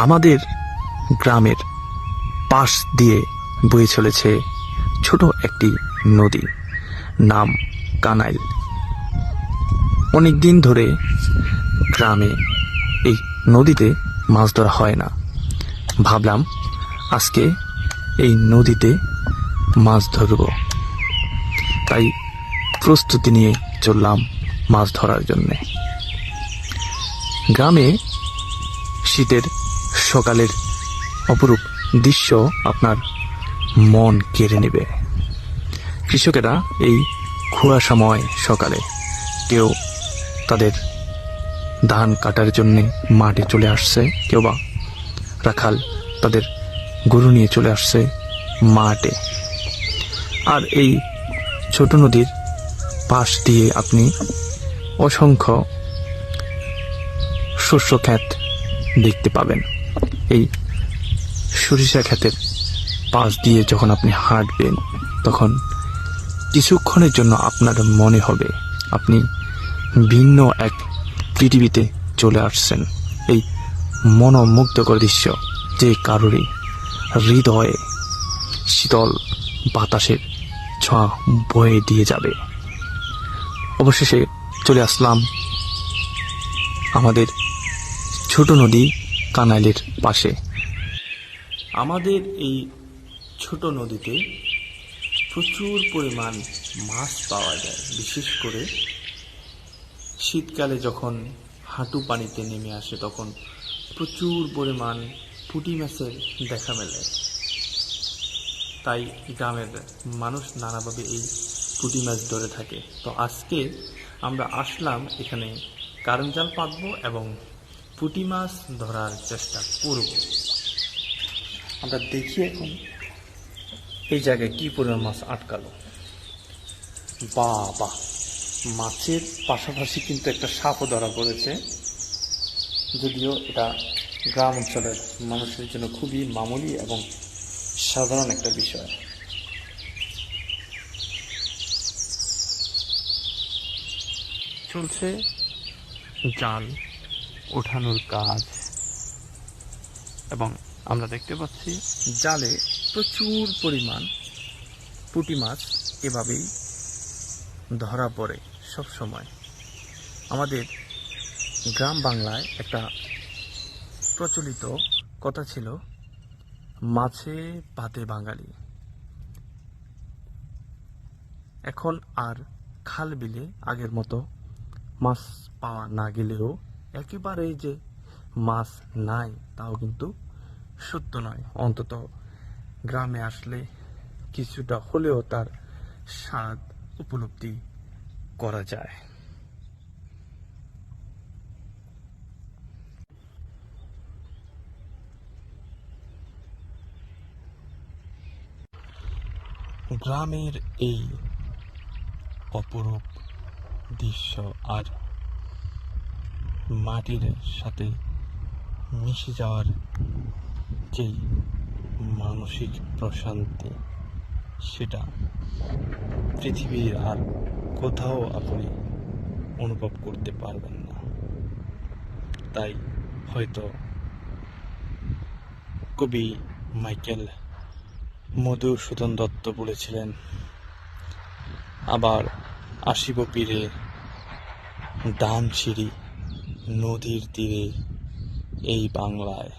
আমাদের গ্রামের পাশ দিয়ে বয়ে চলেছে ছোট একটি নদী, নাম কানাইল। অনেক দিন ধরে গ্রামে এই নদীতে মাছ ধরা হয় না। ভাবলাম আজকে এই নদীতে মাছ ধরব, তাই প্রস্তুতি নিয়ে চললাম মাছ ধরার জন্যে। গ্রামে শীতের সকালের অপরূপ দৃশ্য আপনার মন কেড়ে নেবে। কৃষকেরা এই কুয়াশাময় সকালে কেউ তাদের ধান কাটার জন্যে মাঠে চলে আসছে, কেউ বা রাখাল তাদের গরু নিয়ে চলে আসছে মাঠে। আর এই ছোট নদীর পাশ দিয়ে আপনি অসংখ্য শস্য ক্ষেত দেখতে পাবেন। এই সরিষা ক্ষেতের পাশ দিয়ে যখন আপনি হাঁটবেন, তখন কিছুক্ষণের জন্য আপনার মনে হবে আপনি ভিন্ন এক পৃথিবীতে চলে আসছেন। এই মনোমুগ্ধকর দৃশ্য যে কারোরই হৃদয়ে শীতল বাতাসের ছোঁয়া বয়ে দিয়ে যাবে। অবশেষে চলে আসলাম আমাদের ছোট নদী কানাইলের পাশে। আমাদের এই ছোট নদীতে প্রচুর পরিমাণ মাছ পাওয়া যায়। বিশেষ করে শীতকালে যখন হাঁটু পানিতে নেমে আসে, তখন প্রচুর পরিমাণ পুঁটি মাছের দেখা মেলে। তাই গ্রামের মানুষ নানাভাবে এই পুঁটি মাছ ধরে থাকে। তো আজকে আমরা আসলাম এখানে কারেন্ট জাল পাতবো এবং পুঁটি মাছ ধরার চেষ্টা করব। আমরা দেখি এখন এই জায়গায় কি পরিমাণ মাছ আটকালো। বাবা, মাছের পাশাপাশি কিন্তু একটা সাপও ধরা পড়েছে, যদিও এটা গ্রাম অঞ্চলের মানুষের জন্য খুবই মামুলি এবং সাধারণ একটা বিষয়। চলছে জাল ওঠানোর কাজ এবং আমরা দেখতে পাচ্ছি জালে প্রচুর পরিমাণ পুঁটি মাছ এভাবেই ধরা পড়ে সব সময়। আমাদের গ্রাম বাংলায় একটা প্রচলিত কথা ছিল, মাছে ভাতে বাঙালি। এখন আর খাল বিলে আগের মতো মাছ পাওয়া না গেলেও একেবারেই যে মাছ নাই তাও কিন্তু সত্য নয়। অন্তত গ্রামে আসলে কিছুটা হলেও তার স্বাদ উপলব্ধি করা যায়। গ্রামের এই অপরূপ দৃশ্য আর মাটির সাথে মিশে যাওয়ার যেই মানসিক প্রশান্তি, সেটা পৃথিবীর আর কোথাও আপনি অনুভব করতে পারবেন না। তাই হয়তো কবি মাইকেল মধুসূদন দত্ত বলেছিলেন, আবার আসিব পীরে ডান সিঁড়ি নদীর তীরে এই বাংলায়।